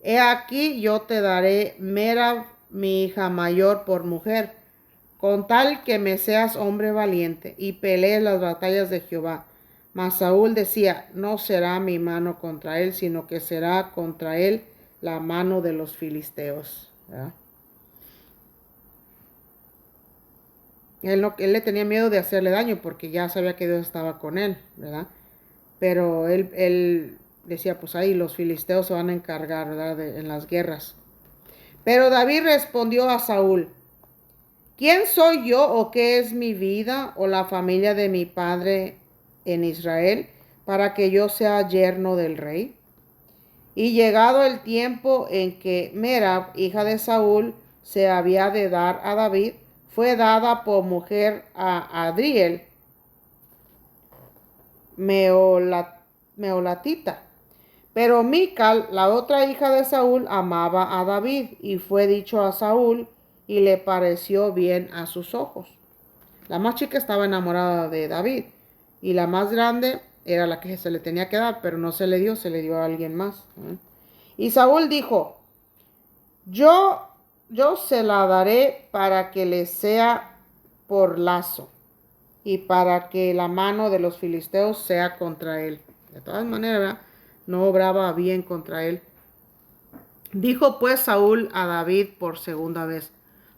he aquí yo te daré Merab, mi hija mayor, por mujer, con tal que me seas hombre valiente y pelees las batallas de Jehová. Mas Saúl decía, no será mi mano contra él, sino que será contra él la mano de los filisteos. ¿Verdad? Él le tenía miedo de hacerle daño porque ya sabía que Dios estaba con él, ¿verdad? Pero él decía, pues ahí los filisteos se van a encargar, ¿verdad? En las guerras. Pero David respondió a Saúl, ¿quién soy yo o qué es mi vida o la familia de mi padre en Israel para que yo sea yerno del rey? Y llegado el tiempo en que Merab, hija de Saúl, se había de dar a David, fue dada por mujer a Adriel, meolatita. Pero Mical, la otra hija de Saúl, amaba a David, y fue dicho a Saúl, y le pareció bien a sus ojos. La más chica estaba enamorada de David, y la más grande era la que se le tenía que dar, pero no se le dio a alguien más. Y Saúl dijo, yo se la daré para que le sea por lazo y para que la mano de los filisteos sea contra él. De todas maneras, ¿verdad? No obraba bien contra él. Dijo pues Saúl a David por segunda vez,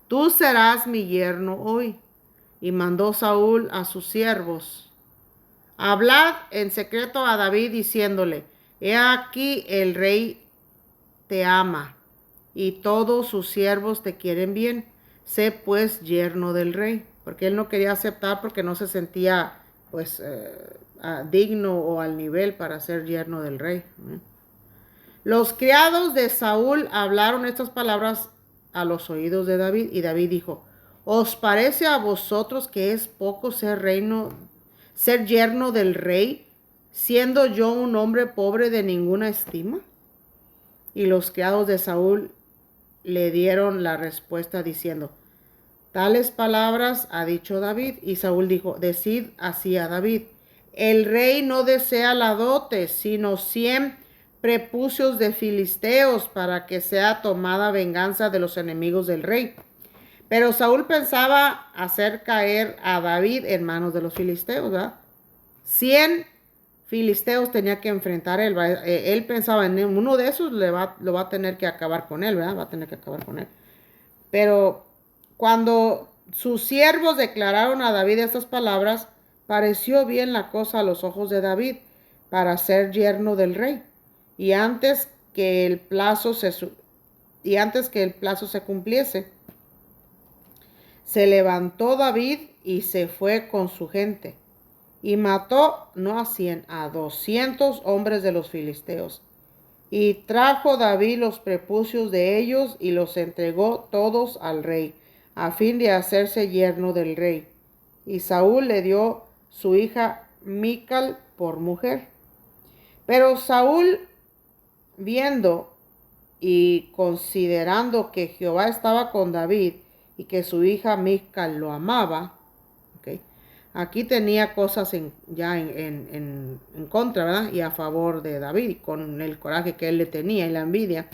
tú serás mi yerno hoy. Y mandó Saúl a sus siervos, hablad en secreto a David diciéndole, he aquí el rey te ama. y todos sus siervos te quieren bien. Sé pues yerno del rey, porque él no quería aceptar porque no se sentía pues digno o al nivel para ser yerno del rey. Los criados de Saúl hablaron estas palabras a los oídos de David, y David dijo: ¿Os parece a vosotros que es poco ser yerno del rey, siendo yo un hombre pobre de ninguna estima? Y los criados de Saúl le dieron la respuesta diciendo: Tales palabras ha dicho David. Y Saúl dijo: Decid así a David: el rey no desea la dote, sino 100 prepucios de filisteos, para que sea tomada venganza de los enemigos del rey. Pero Saúl pensaba hacer caer a David en manos de los filisteos, ¿verdad? 100 filisteos tenía que enfrentar él. Él pensaba en uno de esos lo va a tener que acabar con él, ¿verdad? Va a tener que acabar con él. Pero cuando sus siervos declararon a David estas palabras, pareció bien la cosa a los ojos de David para ser yerno del rey. Y antes que el plazo se cumpliese, se levantó David y se fue con su gente, y mató no a 100, a 200 hombres de los filisteos. Y trajo David los prepucios de ellos y los entregó todos al rey, a fin de hacerse yerno del rey. Y Saúl le dio su hija Mical por mujer. Pero Saúl, viendo y considerando que Jehová estaba con David y que su hija Mical lo amaba, ¿okay? Aquí tenía cosas en contra, ¿verdad? Y a favor de David, con el coraje que él le tenía y la envidia,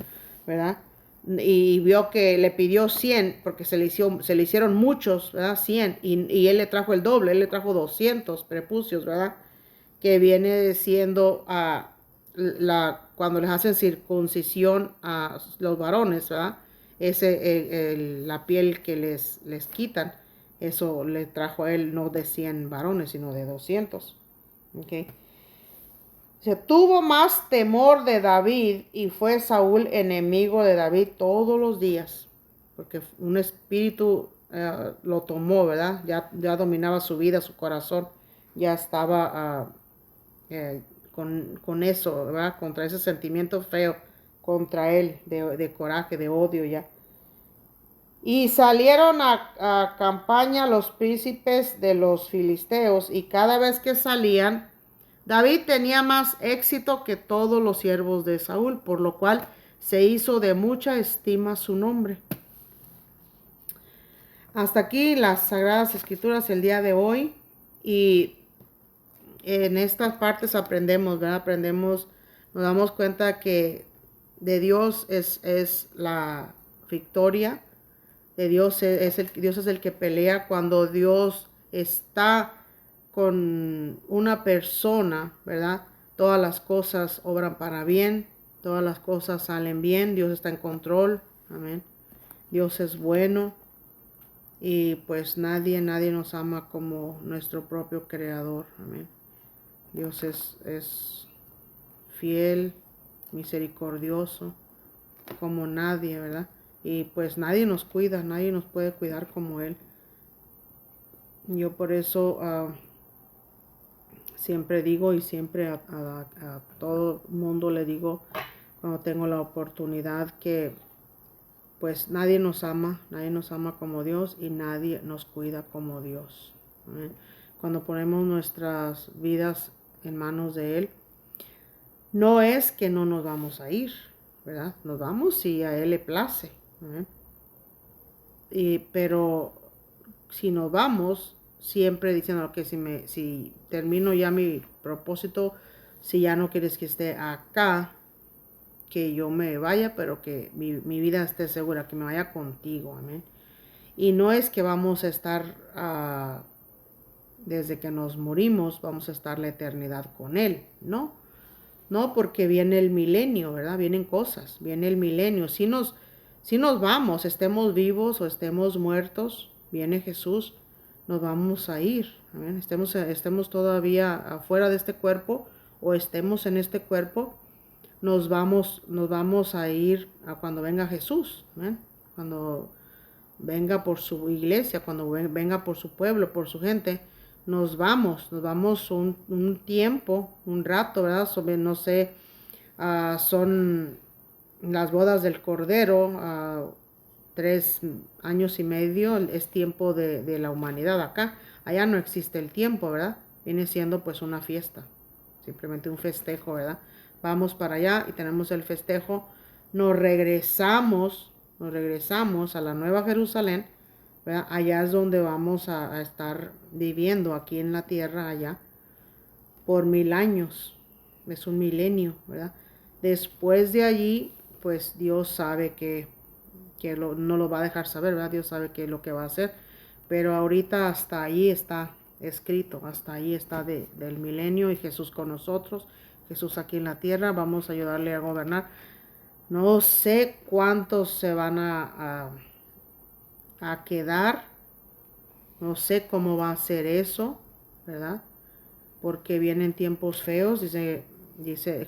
¿verdad? Y vio que le pidió 100, porque se le hicieron muchos, ¿verdad? 100, y él le trajo el doble, él le trajo 200 prepucios, ¿verdad? Que viene siendo cuando les hacen circuncisión a los varones, ¿verdad? La piel que les quitan. Eso le trajo a él no de 100 varones, sino de 200. ¿Okay? Se tuvo más temor de David, y fue Saúl enemigo de David todos los días, porque un espíritu lo tomó, ¿verdad? Ya dominaba su vida, su corazón, ya estaba con eso, ¿verdad? Contra ese sentimiento feo, contra él, de coraje, de odio ya. Y salieron a campaña los príncipes de los filisteos, y cada vez que salían, David tenía más éxito que todos los siervos de Saúl, por lo cual se hizo de mucha estima su nombre. Hasta aquí las Sagradas Escrituras el día de hoy, y en estas partes aprendemos, ¿verdad? Nos damos cuenta que de Dios es la victoria. De Dios Dios es el que pelea. Cuando Dios está con una persona, ¿verdad? Todas las cosas obran para bien, todas las cosas salen bien, Dios está en control, amén. Dios es bueno, y pues nadie nos ama como nuestro propio Creador, amén. Dios es fiel, misericordioso, como nadie, ¿verdad? Y pues nadie nos cuida, nadie nos puede cuidar como Él. Yo por eso siempre digo, y siempre a todo mundo le digo cuando tengo la oportunidad, que pues nadie nos ama como Dios, y nadie nos cuida como Dios. ¿Amén? Cuando ponemos nuestras vidas en manos de Él, no es que no nos vamos a ir, ¿verdad? Nos vamos si a Él le place. Pero si nos vamos, siempre diciendo que si termino ya mi propósito, si ya no quieres que esté acá, que yo me vaya, pero que mi vida esté segura, que me vaya contigo, amén. Y no es que vamos a estar desde que nos morimos, vamos a estar la eternidad con Él, ¿no? No, porque viene el milenio, ¿verdad? Vienen cosas, viene el milenio. Si nos vamos, estemos vivos o estemos muertos, viene Jesús, nos vamos a ir. ¿Amén? Estemos todavía afuera de este cuerpo o estemos en este cuerpo, nos vamos a ir a cuando venga Jesús, ¿ven? Cuando venga por su iglesia, cuando venga por su pueblo, por su gente, nos vamos un tiempo, un rato, ¿verdad? Sobre, no sé, son las bodas del Cordero, 3 años y medio es tiempo de la humanidad acá. Allá no existe el tiempo, ¿verdad? Viene siendo pues una fiesta, simplemente un festejo, ¿verdad? Vamos para allá y tenemos el festejo, nos regresamos a la Nueva Jerusalén, ¿verdad? Allá es donde vamos a estar viviendo aquí en la tierra, allá, por 1000 años. Es un milenio, ¿verdad? Después de allí, pues Dios sabe que no lo va a dejar saber, ¿verdad? Dios sabe qué es lo que va a hacer. Pero ahorita hasta ahí está escrito, hasta ahí está del milenio y Jesús con nosotros, Jesús aquí en la tierra, vamos a ayudarle a gobernar. No sé cuántos se van a quedar, no sé cómo va a ser eso, ¿verdad? Porque vienen tiempos feos, dice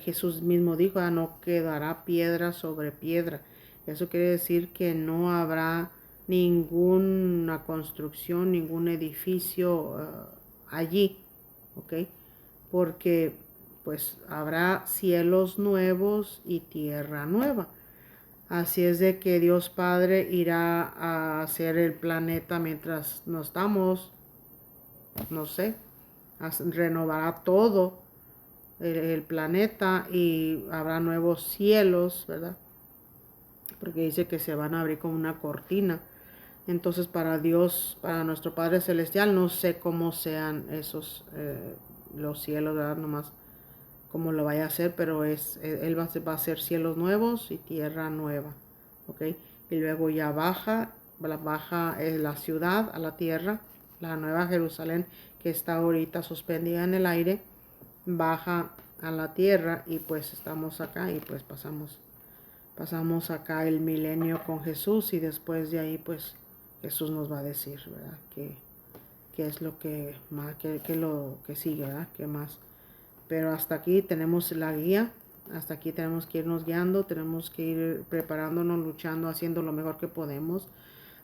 Jesús mismo dijo, no quedará piedra sobre piedra. Eso quiere decir que no habrá ninguna construcción, ningún edificio allí, ¿ok? Porque pues habrá cielos nuevos y tierra nueva. Así es de que Dios Padre irá a hacer el planeta mientras no estamos, no sé, renovará todo el planeta y habrá nuevos cielos, ¿verdad? Porque dice que se van a abrir como una cortina. Entonces para Dios, para nuestro Padre Celestial, no sé cómo sean esos, los cielos, ¿verdad? Nomás cómo lo vaya a hacer, pero Él va a hacer cielos nuevos y tierra nueva, ¿ok? Y luego ya baja la ciudad a la tierra, la nueva Jerusalén que está ahorita suspendida en el aire, baja a la tierra y pues estamos acá y pues pasamos acá el milenio con Jesús y después de ahí pues Jesús nos va a decir, ¿verdad? ¿Qué es lo que más, qué lo que sigue, ¿verdad? ¿Qué más? Pero hasta aquí tenemos la guía, hasta aquí tenemos que irnos guiando, tenemos que ir preparándonos, luchando, haciendo lo mejor que podemos,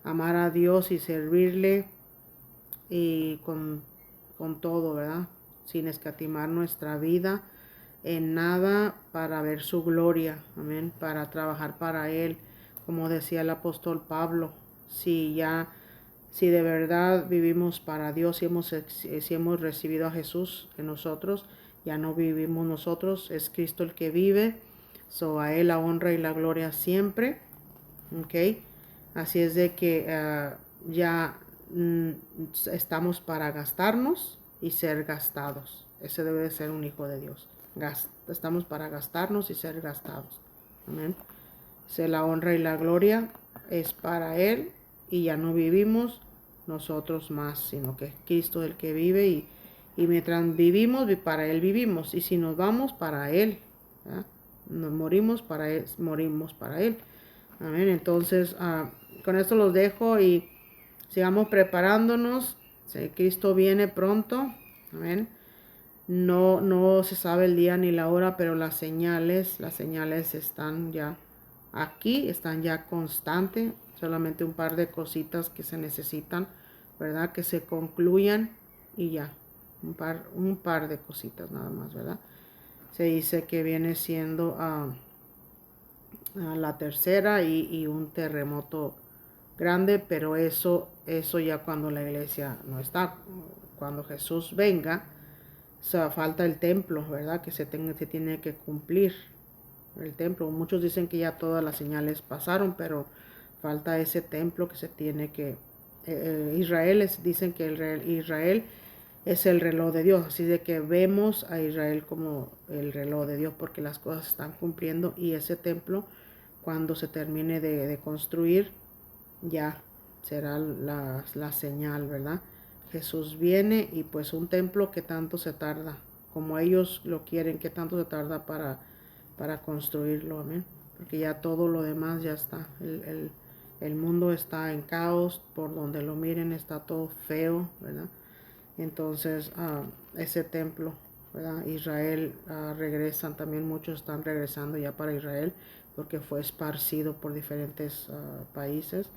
amar a Dios y servirle y con todo, ¿verdad? Sin escatimar nuestra vida en nada para ver su gloria, amén, para trabajar para Él, como decía el apóstol Pablo, si de verdad vivimos para Dios, si hemos recibido a Jesús en nosotros, ya no vivimos nosotros, es Cristo el que vive, a Él la honra y la gloria siempre, ok, así es de que ya estamos para gastarnos y ser gastados. Ese debe de ser un hijo de Dios. Estamos para gastarnos y ser gastados. Amén. La honra y la gloria es para Él y ya no vivimos nosotros más, sino que Cristo es el que vive y mientras vivimos, para Él vivimos. Y si nos vamos, para Él. ¿Verdad? Nos morimos para Él, morimos para Él. Amén. Entonces, con esto los dejo y sigamos preparándonos. Cristo viene pronto. Amén. No se sabe el día ni la hora, pero las señales están ya aquí, están ya constantes. Solamente un par de cositas que se necesitan, ¿verdad? Que se concluyan y ya. Un par de cositas nada más, ¿verdad? Se dice que viene siendo a la tercera y un terremoto grande, pero eso ya cuando la iglesia no está, cuando Jesús venga, falta el templo, ¿verdad? Que se tiene que cumplir el templo. Muchos dicen que ya todas las señales pasaron, pero falta ese templo que se tiene que... dicen que Israel es el reloj de Dios, así de que vemos a Israel como el reloj de Dios porque las cosas están cumpliendo y ese templo cuando se termine de construir ya será la señal, ¿verdad? Jesús viene y pues un templo que tanto se tarda, como ellos lo quieren, que tanto se tarda para construirlo, amén. Porque ya todo lo demás ya está. El mundo está en caos, por donde lo miren está todo feo, ¿verdad? Entonces ese templo ¿verdad? Israel regresan también, muchos están regresando ya para Israel porque fue esparcido por diferentes países,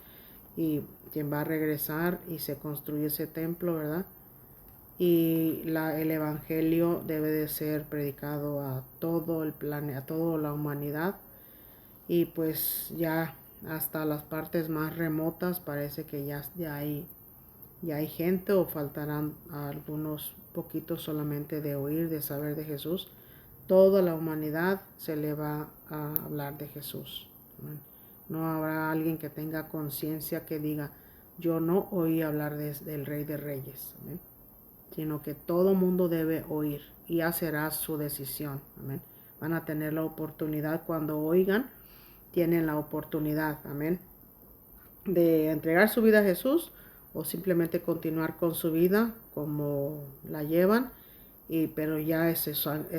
y quien va a regresar y se construye ese templo, ¿verdad? Y el evangelio debe de ser predicado a todo el planeta, a toda la humanidad, y pues ya hasta las partes más remotas parece que ya hay gente, o faltarán algunos poquitos solamente de oír, de saber de Jesús. Toda la humanidad se le va a hablar de Jesús. No habrá alguien que tenga conciencia que diga, yo no oí hablar del Rey de Reyes. ¿Amén? Sino que todo mundo debe oír, y ya será su decisión. Amén. Van a tener la oportunidad cuando oigan, tienen la oportunidad, amén, de entregar su vida a Jesús, o simplemente continuar con su vida como la llevan, pero ya es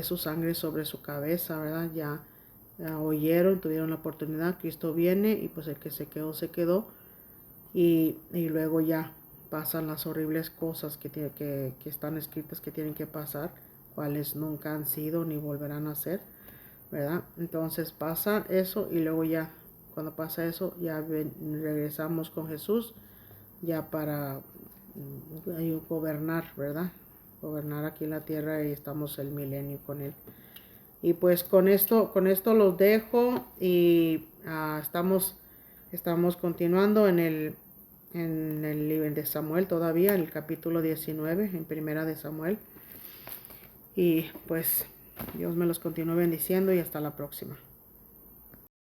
su sangre sobre su cabeza, ¿verdad? Ya oyeron, tuvieron la oportunidad, Cristo viene, y pues el que se quedó, se quedó, y luego ya pasan las horribles cosas que están escritas que tienen que pasar, cuales nunca han sido ni volverán a ser, ¿verdad? Entonces pasa eso, y luego ya, cuando pasa eso, ya regresamos con Jesús, ya para gobernar, ¿verdad? Gobernar aquí en la tierra, y estamos el milenio con Él. Y pues con esto los dejo, y estamos continuando en el libro de Samuel todavía, en el capítulo 19, en primera de Samuel. Y pues Dios me los continúe bendiciendo, y hasta la próxima.